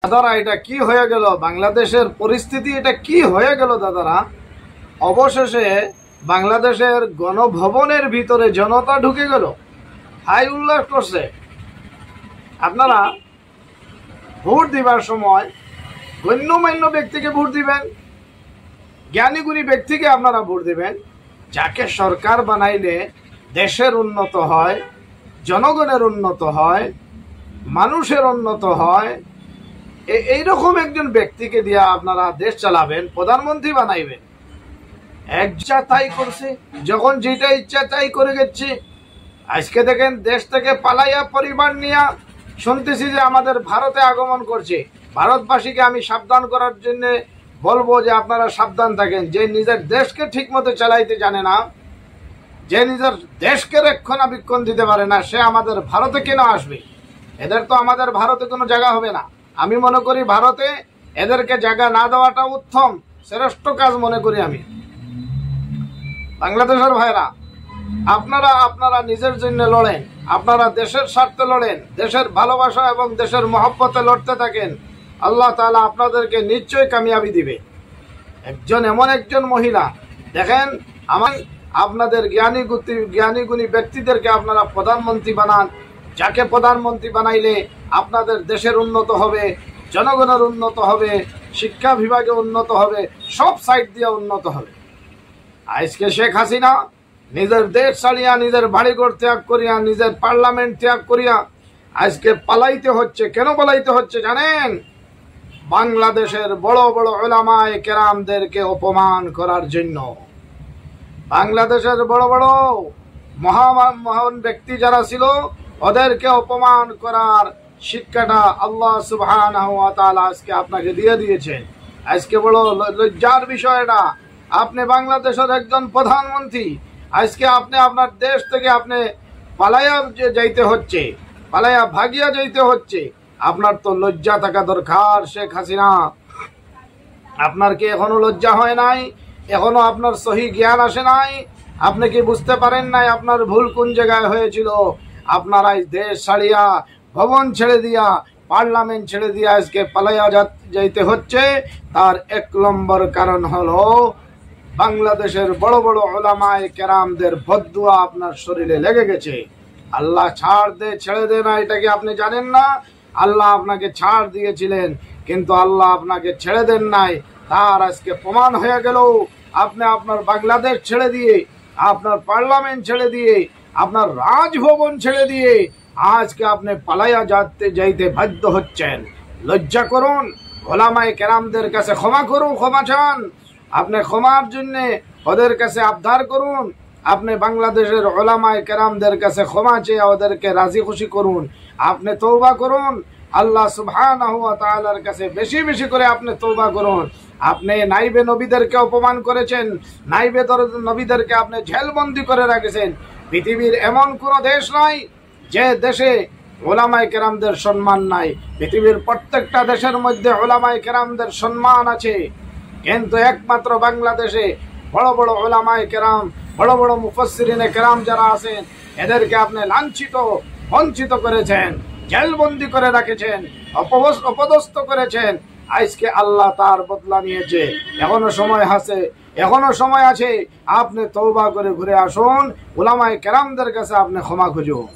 দাদারা, এটা কি হয়ে গেল? বাংলাদেশের পরিস্থিতি এটা কি হয়ে গেল দাদারা? অবশেষে বাংলাদেশের গণভবনের ভিতরে জনতা ঢুকে গেল, হাই উল্লাস করছে। আপনারা ভোট দিবার সময় গণ্যমান্য ব্যক্তিকে ভোট দিবেন, জ্ঞানীগুণী ব্যক্তিকে আপনারা ভোট দিবেন, যাকে সরকার বানাইলে দেশের উন্নত হয়, জনগণের উন্নত হয়, মানুষের উন্নত হয়। এইরকম একজন ব্যক্তিকে দিয়ে আপনারা দেশ চালাবেন, প্রধানমন্ত্রী বানাইবেন। ইচ্ছা তাই করছে, যখন যেটা ইচ্ছা তাই করে গেছে। আজকে দেখেন দেশ থেকে পালাইয়া পরিবার নিয়ে শুনতেছি যে আমাদের ভারতে আগমন করছে। ভারতবাসীকে আমি সাবধান করার জন্য বলবো যে আপনারা সাবধান থাকেন। যে নিজের দেশকে ঠিক মতো চালাইতে জানে না, যে নিজের দেশকে রক্ষণাবেক্ষণ দিতে পারে না, সে আমাদের ভারতে কেন আসবে? এদের তো আমাদের ভারতে কোনো জায়গা হবে না। আমি মনে করি ভারতে এদেরকে জায়গা না দেওয়াটা উত্তম, শ্রেষ্ঠ কাজ মনে করি আমি। বাংলাদেশের ভাইরা, আপনারা নিজের জন্য লড়েন, আপনারা দেশের স্বার্থে লড়েন, দেশের ভালোবাসা এবং দেশের মহব্বতে লড়তে থাকেন। আল্লাহ তাআলা আপনাদেরকে নিশ্চয়ই কামিয়াবি দিবে। এমন একজন মহিলা দেখেন, আপনাদের জ্ঞানীগুণী ব্যক্তিদেরকে আপনারা প্রধানমন্ত্রী বানান। যাকে প্রধানমন্ত্রী বানাইলে আপনাদের দেশের উন্নত হবে, জনগণের উন্নত হবে, শিক্ষা বিভাগে উন্নত হবে, সব সাইড দিয়ে উন্নত হবে। আজকে শেখ হাসিনা নিজের দেশ ছাড়িয়া, নিজের বাড়িঘর ত্যাগ করিয়া, নিজের পার্লামেন্ট ত্যাগ করিয়া আজকে পালাইতে হচ্ছে। কেন পালাইতে হচ্ছে জানেন? বাংলাদেশের বড় বড় উলামায়ে কেরামদেরকে অপমান করার জন্য। বাংলাদেশের বড় বড় মহান ব্যক্তি যারা ছিল, ওদেরকে অপমান করার শিক্ষাটা আল্লাহ সুবহানাহু ওয়া তাআলা আজকে আপনাকে দিয়ে দিয়েছেন। আজকে বড় লজ্জার বিষয় এটা। আপনি বাংলাদেশের একজন প্রধানমন্ত্রী, আজকে আপনি আপনার দেশ থেকে আপনি পালাইয়া যাইতে হচ্ছে, পালাইয়া ভাগিয়া যাইতে হচ্ছে। আপনার তো লজ্জা থাকা দরকার। শেখ হাসিনা, আপনার কি এখনো লজ্জা হয় নাই? এখনো আপনার সহি জ্ঞান আসে নাই? আপনি কি বুঝতে পারেন নাই আপনার ভুল কোন জায়গায় হয়েছিল? আপনারা দেশ ছাড়িয়া, ভবন ছেড়ে দিয়া, পার্লামেন্ট ছেড়ে দিয়া আজকে পালাইয়া যাইতে হচ্ছে। তার এক নম্বর কারণ হলো বাংলাদেশের বড় বড় উলামায়ে কেরামদের বদদুয়া আপনার শরীরে লেগে গেছে। আল্লাহ ছাড় দে, ছেড়ে দে না, এটা কি আপনি জানেন না? আল্লাহ আপনাকে ছাড় দিয়েছিলেন, কিন্তু আল্লাহ আপনাকে ছেড়ে দেন নাই। তার আজকে প্রমাণ হয়ে গেল। আপনি আপনার বাংলাদেশ ছেড়ে দিয়ে, আপনার পার্লামেন্ট ছেড়ে দিয়ে, আপনার রাজভবন ছেড়ে দিয়ে আজকে আপনি পালাইয়া যাইতে বাধ্য হচ্ছেন। লজ্জা করুন। উলামায়ে কেরামদের কাছে ক্ষমা করুন, ক্ষমা চান। আপনি ক্ষমার জন্য ওদের কাছে আবদার করুন। আপনি বাংলাদেশের উলামায়ে কেরামদের কাছে ক্ষমা চেয়ে ওদেরকে রাজি খুশি করুন। আপনি তওবা করুন, আল্লাহ সুবহানাহু ওয়া তাআলার কাছে বেশি বেশি করে আপনি তওবা করুন। আপনি নাইবে নবীদেরকে অপমান করেছেন, নাইবে নবীদেরকে আপনি জেলবন্দি করে রেখেছেন। পৃথিবীর এমন কোন দেশ নাই যে দেশে উলামায়ে কেরামদের সম্মান নাই। পৃথিবীর প্রত্যেকটা দেশের মধ্যে উলামায়ে কেরামদের সম্মান আছে, কিন্তু একমাত্র বাংলাদেশে বড় বড় উলামায়ে কেরাম, বড় বড় মুফাসসিরিনে কেরাম যারা আছেন, এদেরকে আপনি লাঞ্ছিত, বঞ্চিত করেছেন, জেলবন্দি করে রেখেছেন, অপদস্থ করেছেন। আজকে আল্লাহ তার বদলা নিয়েছে। এখনো সময় আছে, এখনো সময় আছে। আপনি তওবা করে ঘুরে আসুন, উলামায়ে কেরামদের কাছে আপনি ক্ষমা খুঁজুন।